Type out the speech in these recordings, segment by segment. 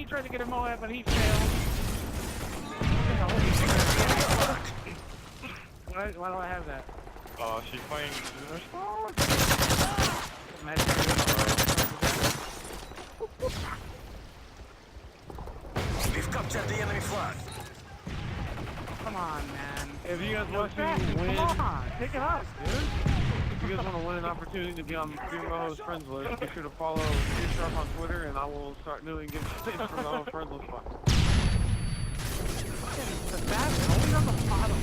he tried to get a Moab, but he failed. Why do I have that? Oh, she's playing her spawn. We've captured the enemy flag. Come on, man. If you guys want to win, come on, take it up, dude. if you guys want to win an opportunity to be on FeaR Moho's friends list, be sure to follow FeaR on Twitter, and I will start doing giveaways from our friends list. The back, always on the bottom.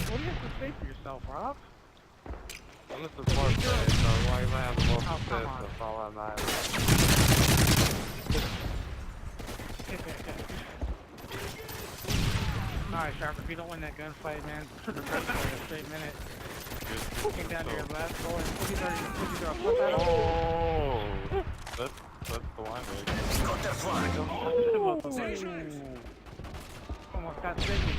What do you have to say for yourself, Rob? I'm just a smart player, so why am I have the most success? That's all I'm at. Alright, Sharp, if you don't win that gunfight, man, for a straight minute. Came down to your left, and Oh, that's the line break. Got their flag. Almost got Sydney.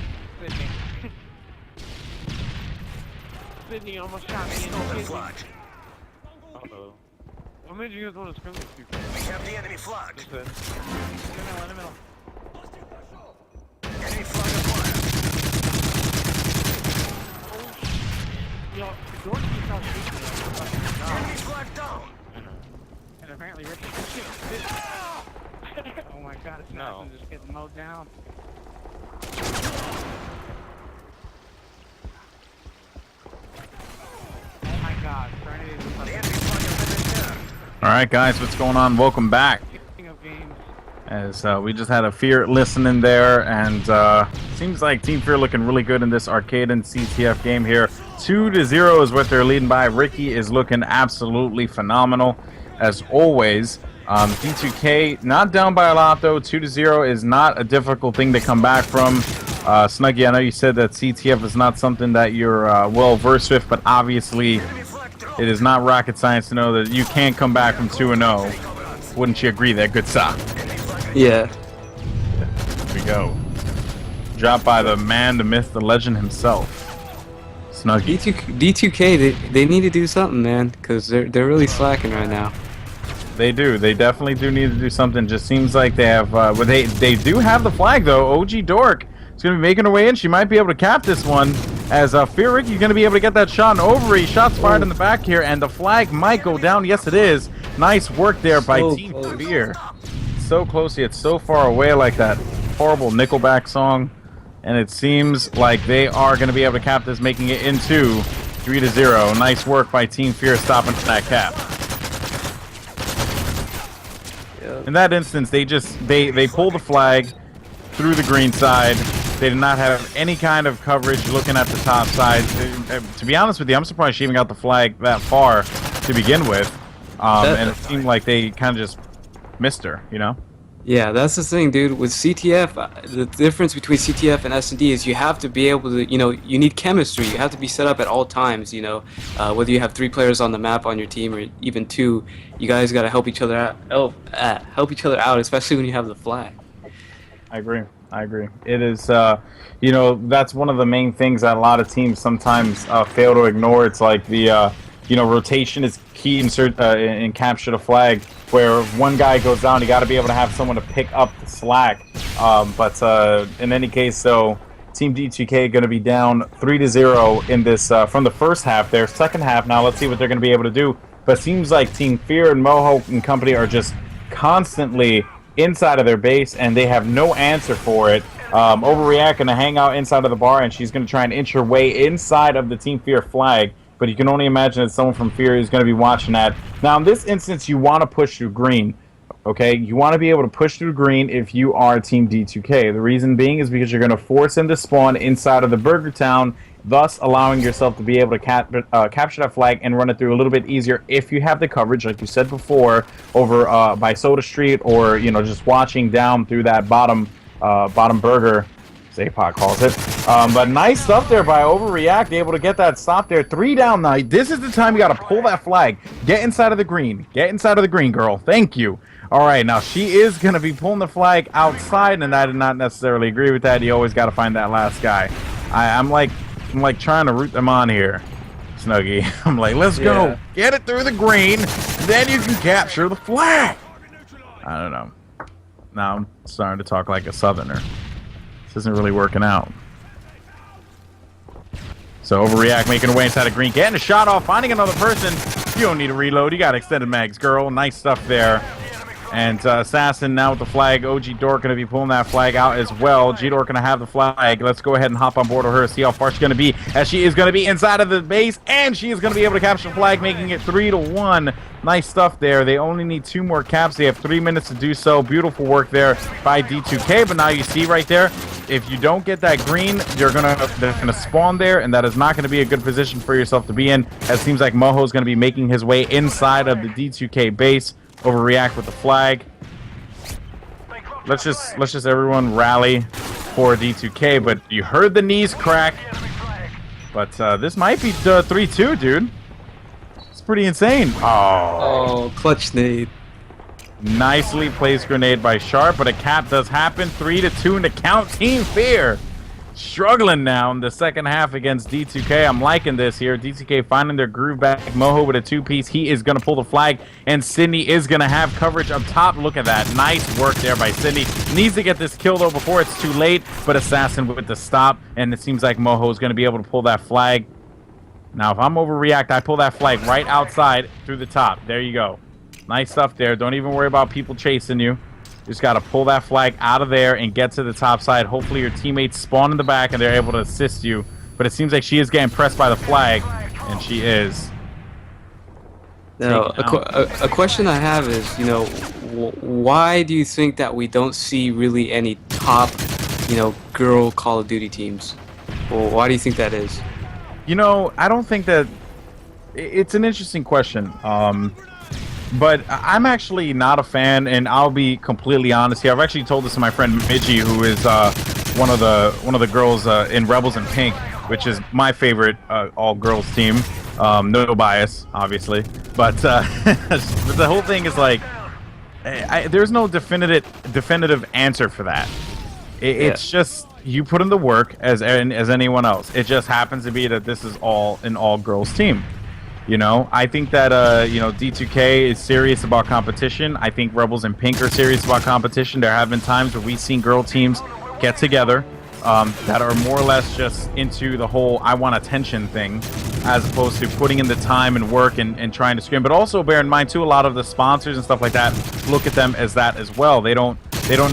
Sydney almost shot me in Got their the flag. Uh-oh. What made you guys want to scrim with people? We have the enemy flag. That's it. In the middle. Enemy flag acquired. Yo, George keeps on shooting me. Enemy flag down. And apparently Ricky oh my god, it's not just getting mowed down. Oh my god, Alright guys, what's going on? Welcome back. As we just had a FeaR listening there, and seems like Team FeaR looking really good in this arcade and CTF game here. 2-0 is what they're leading by. Ricky is looking absolutely phenomenal, as always. D2K not down by a lot though. 2-0 is not a difficult thing to come back from. Snuggy, I know you said that CTF is not something that you're well versed with, but obviously it is not rocket science to know that you can come back from 2-0. Wouldn't you agree there, good sir? Yeah. Here we go. Dropped by the man, the myth, the legend himself. Snuggy. D2K, they need to do something, man, because they're really slacking right now. They do. They definitely do need to do something. Just seems like they have. Well, they do have the flag though. OG Dork is going to be making her way in. She might be able to cap this one. As FeaR Ricky going to be able to get that shot in ovary. Shots fired in the back here, and the flag might go down. Yes, it is. Nice work there by Team FeaR. So close yet so far away, like that horrible Nickelback song. And it seems like they are going to be able to cap this, making it into 3-0. Nice work by Team FeaR stopping that cap. In that instance, they pulled the flag through the green side. They did not have any kind of coverage looking at the top side. To be honest with you, I'm surprised she even got the flag that far to begin with. And it seemed like they kind of just missed her, you know? Yeah, that's the thing, dude. With CTF, the difference between CTF and S&D is you have to be able to, you need chemistry. You have to be set up at all times, whether you have 3 players on the map on your team or even 2, you guys got to help each other out. Especially when you have the flag. I agree. It is, that's one of the main things that a lot of teams sometimes fail to ignore. It's like the, rotation is key in capture the flag. Where if one guy goes down, you got to be able to have someone to pick up the slack. But in any case, so Team D2K going to be down 3-0 in this from the first half. Their second half now. Let's see what they're going to be able to do. But it seems like Team FeaR and Moho and company are just constantly inside of their base, and they have no answer for it. Overreact going to hang out inside of the bar, and she's going to try and inch her way inside of the Team FeaR flag. But you can only imagine that someone from FeaR is going to be watching that. Now, in this instance, you want to push through green, okay? You want to be able to push through green if you are Team D2K. The reason being is because you're going to force them to spawn inside of the Burger Town, thus allowing yourself to be able to capture that flag and run it through a little bit easier if you have the coverage, like you said before, over by Soda Street, or, just watching down through that bottom burger. Zapot calls it. But nice stuff there by Overreact, able to get that stop there. 3 down now. This is the time you got to pull that flag. Get inside of the green. Get inside of the green, girl. Thank you. All right, now she is going to be pulling the flag outside, and I did not necessarily agree with that. You always got to find that last guy. I'm like trying to root them on here, Snuggie. I'm like, let's go. Get it through the green, then you can capture the flag. I don't know. Now I'm starting to talk like a southerner. This isn't really working out. So Overreact making her way inside of green, getting a shot off, finding another person. You don't need to reload. You got extended mags, girl. Nice stuff there. And Assassin now with the flag. OG Dork going to be pulling that flag out as well. G-Dork going to have the flag. Let's go ahead and hop on board with her, see how far she's going to be, as she is going to be inside of the base, and she is going to be able to capture the flag, making it 3-1. Nice stuff there. They only need 2 more caps. They have 3 minutes to do so. Beautiful work there by D2K. But now you see right there, if you don't get that green, they're gonna spawn there, and that is not going to be a good position for yourself to be in. It seems like Moho is going to be making his way inside of the D2K base. Overreact with the flag. Let's just everyone rally for D2K. But you heard the knees crack. But this might be 3-2, dude. It's pretty insane. Oh, clutch nade. Nicely placed grenade by Sharp, but a cap does happen. 3-2 in the count. Team FeaR struggling now in the second half against D2K. I'm liking this here. D2K finding their groove back. Moho with a 2-piece. He is going to pull the flag, and Sydney is going to have coverage up top. Look at that. Nice work there by Sydney. Needs to get this kill, though, before it's too late, but Assassin with the stop, and it seems like Moho is going to be able to pull that flag. Now, if I'm Overreact, I pull that flag right outside through the top. There you go. Nice stuff there. Don't even worry about people chasing you. Just got to pull that flag out of there and get to the top side. Hopefully your teammates spawn in the back and they're able to assist you. But it seems like she is getting pressed by the flag, and she is. Now, a question I have is, you know, why do you think that we don't see really any top, you know, girl Call of Duty teams? Well, why do you think that is? You know, I don't think that... It's an interesting question. But I'm actually not a fan, and I'll be completely honest here. I've actually told this to my friend Midgie, who is one of the girls in Rebels in Pink, which is my favorite all-girls team. No bias, obviously, but the whole thing is like, there's no definitive answer for that. It's just you put in the work as anyone else. It just happens to be that this is an all-girls team. You know, I think that, you know, D2K is serious about competition. I think Rebels in Pink are serious about competition. There have been times where we've seen girl teams get together that are more or less just into the whole I want attention thing, as opposed to putting in the time and work and trying to scream. But also bear in mind, too, a lot of the sponsors and stuff like that look at them as that as well. They don't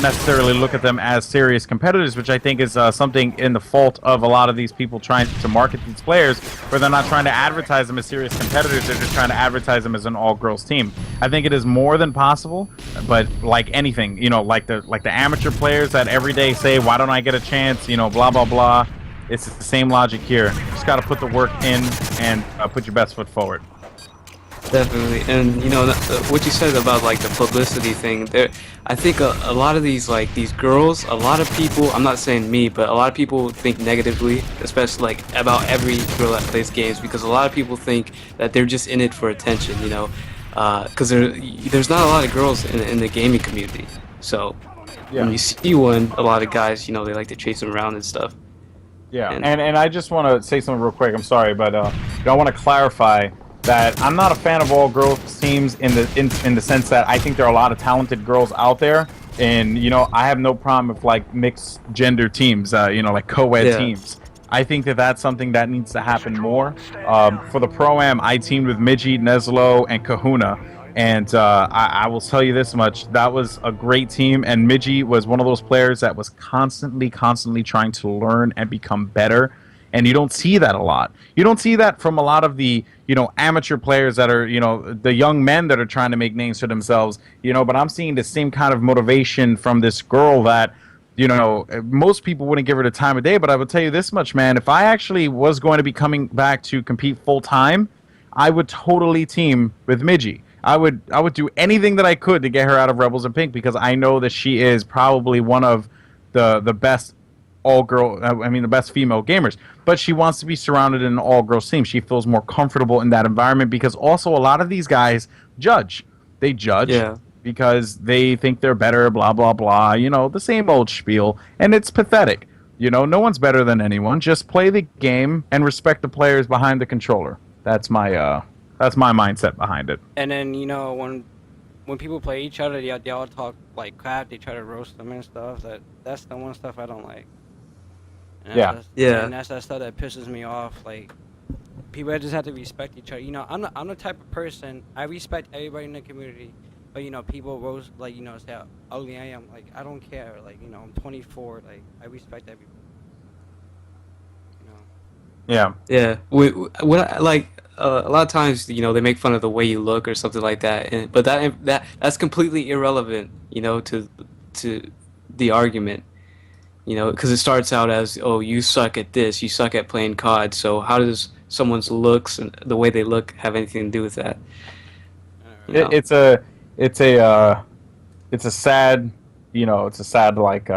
necessarily look at them as serious competitors, which I think is something in the fault of a lot of these people trying to market these players, where they're not trying to advertise them as serious competitors. They're just trying to advertise them as an all-girls team. I think it is more than possible, but like anything, you know, like the amateur players that every day say, why don't I get a chance, you know, blah, blah, blah. It's the same logic here. Just got to put the work in and put your best foot forward. Definitely. And you know what you said about like the publicity thing there, I think a lot of these girls, a lot of people, I'm not saying me, but a lot of people think negatively, especially like about every girl that plays games, because a lot of people think that they're just in it for attention, you know, because there's not a lot of girls in the gaming community. So when you see one, a lot of guys, you know, they like to chase them around and stuff. Yeah, and I just want to say something real quick. I'm sorry, but I want to clarify that I'm not a fan of all girls teams in the sense that I think there are a lot of talented girls out there, and you know, I have no problem with like mixed gender teams, you know, like co-ed teams. I think that that's something that needs to happen more. For the Pro-Am, I teamed with Midgie, Neslo, and Kahuna, and I will tell you this much: that was a great team, and Midgie was one of those players that was constantly trying to learn and become better. And you don't see that a lot. You don't see that from a lot of the, you know, amateur players that are, you know, the young men that are trying to make names for themselves, you know, but I'm seeing the same kind of motivation from this girl that, you know, most people wouldn't give her the time of day. But I would tell you this much, man, if I actually was going to be coming back to compete full time, I would totally team with Midgie. I would do anything that I could to get her out of Rebels in Pink, because I know that she is probably one of the best the best female gamers, but she wants to be surrounded in an all-girls team. She feels more comfortable in that environment, because also a lot of these guys judge. They judge because they think they're better, blah, blah, blah. You know, the same old spiel. And it's pathetic. You know, no one's better than anyone. Just play the game and respect the players behind the controller. That's my mindset behind it. And then, you know, when people play each other, they all talk like crap. They try to roast them and stuff. That's the one stuff I don't like. And Yeah. And that's that stuff that pisses me off. Like, people just have to respect each other. You know, I'm the type of person, I respect everybody in the community. But, you know, people roast, like, you know, say how ugly I am. Like, I don't care. Like, you know, I'm 24. Like, I respect everybody. You know? Yeah. What like a lot of times, you know, they make fun of the way you look or something like that, but that's completely irrelevant, you know, to the argument, you know, because it starts out as, oh, you suck at this, you suck at playing COD. So how does someone's looks and the way they look have anything to do with that? You know? It's a sad, you know, like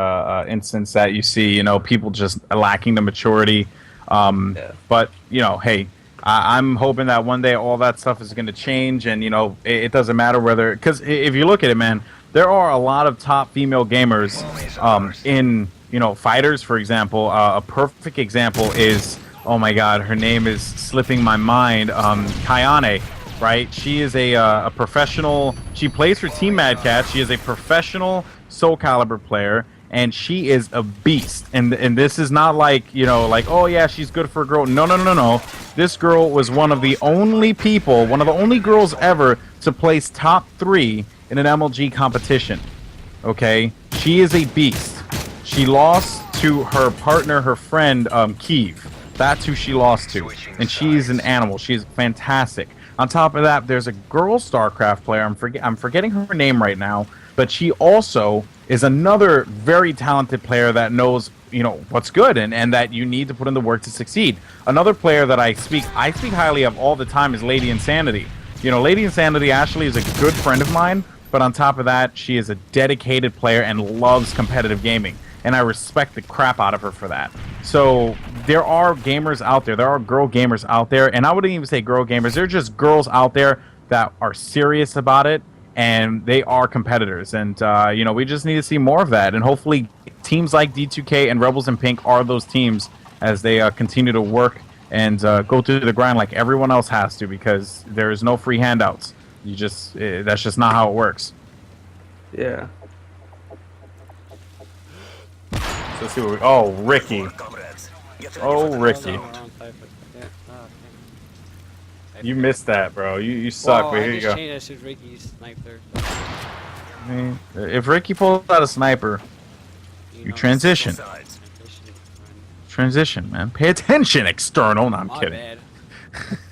instance that you see, you know, people just lacking the maturity. But you know, hey, I'm hoping that one day all that stuff is going to change, and you know, it doesn't matter whether, because if you look at it, man, there are a lot of top female gamers in, you know, fighters, for example. A perfect example is, oh my God, her name is slipping my mind. Kayane. Right, she is a professional. She plays for Team Mad Cat. She is a professional Soul Calibur player, and she is a beast. And this is not like, you know, like, oh yeah, she's good for a girl. No. This girl was one of the only girls ever to place top 3 in an MLG competition. Okay, she is a beast. She lost to her partner, her friend, Kiev. That's who she lost to, and she's an animal. She's fantastic. On top of that, there's a girl StarCraft player. I'm forgetting her name right now, but she also is another very talented player that knows, you know, what's good and that you need to put in the work to succeed. Another player that I speak highly of all the time is Lady Insanity. You know, Lady Insanity actually is a good friend of mine, but on top of that, she is a dedicated player and loves competitive gaming. And I respect the crap out of her for that. So there are gamers out there. There are girl gamers out there. And I wouldn't even say girl gamers. They're just girls out there that are serious about it. And they are competitors. And, you know, we just need to see more of that. And hopefully teams like D2K and Rebels in Pink are those teams as they continue to work and go through the grind like everyone else has to. Because there is no free handouts. That's just not how it works. Yeah. Let's see what oh, Ricky. Oh, Ricky. You missed that, bro. You suck, but here you go. Changed that to Ricky's sniper. I mean, if Ricky pulls out a sniper, you transition. Transition, man. Pay attention, external. No, I'm kidding.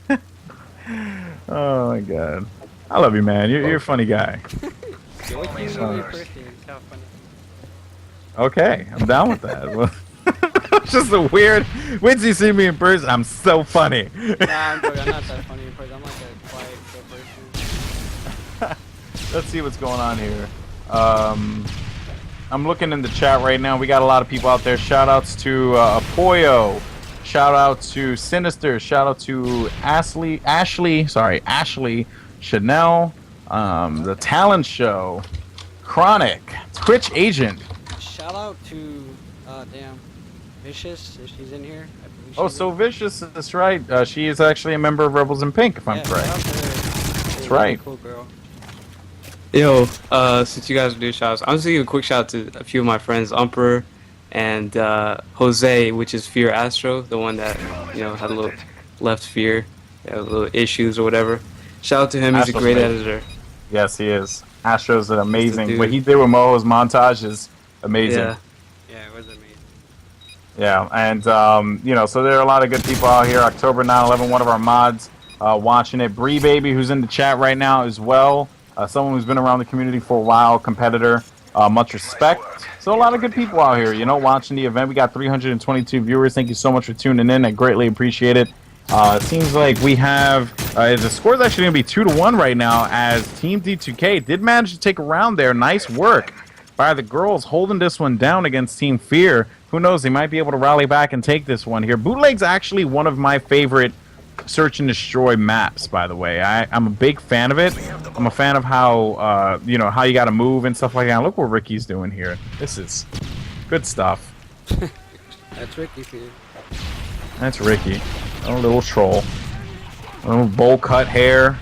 Bad. Oh, my God. I love you, man. You're a funny guy. Okay, I'm down with that. It's just a weird. Wait till you see me in person. I'm so funny. Nah, I'm joking. I'm not that funny in person. I'm like a quiet, chill person. Let's see what's going on here. I'm looking in the chat right now. We got a lot of people out there. Shout outs to Apoyo. Shout out to Sinister. Shout out to Ashley Chanel. The Talent Show. Chronic. Twitch Agent. Shout out to, Vicious, if she's in here. Oh, so Vicious is right. She is actually a member of Rebels in Pink, if I'm correct. That's right. Cool girl. Yo, since you guys are doing shout outs, I'm just gonna give a quick shout out to a few of my friends, Umper and Jose, which is FeaR Astro, the one that, you know, had a little left FeaR, little issues or whatever. Shout out to him. He's a great editor. Yes, he is. Astro's an amazing. What he did with Moho's montage is amazing. Yeah. Yeah, it was amazing. Yeah, and you know, so there are a lot of good people out here. October 9/11, one of our mods watching it. Bree Baby, who's in the chat right now as well. Someone who's been around the community for a while, competitor. Much respect. So a lot of good people out here, you know, watching the event. We got 322 viewers. Thank you so much for tuning in. I greatly appreciate it. It seems like we have the score's actually going to be 2-1 right now, as Team D2K did manage to take a round there. Nice work by the girls holding this one down against Team FeaR. Who knows, they might be able to rally back and take this one here. Bootleg's actually one of my favorite search and destroy maps, by the way. I'm a big fan of it. I'm a fan of how you know, how you got to move and stuff like that. Look what Ricky's doing here. This is good stuff. That's Ricky for you. That's Ricky, a little troll, a little bowl cut hair.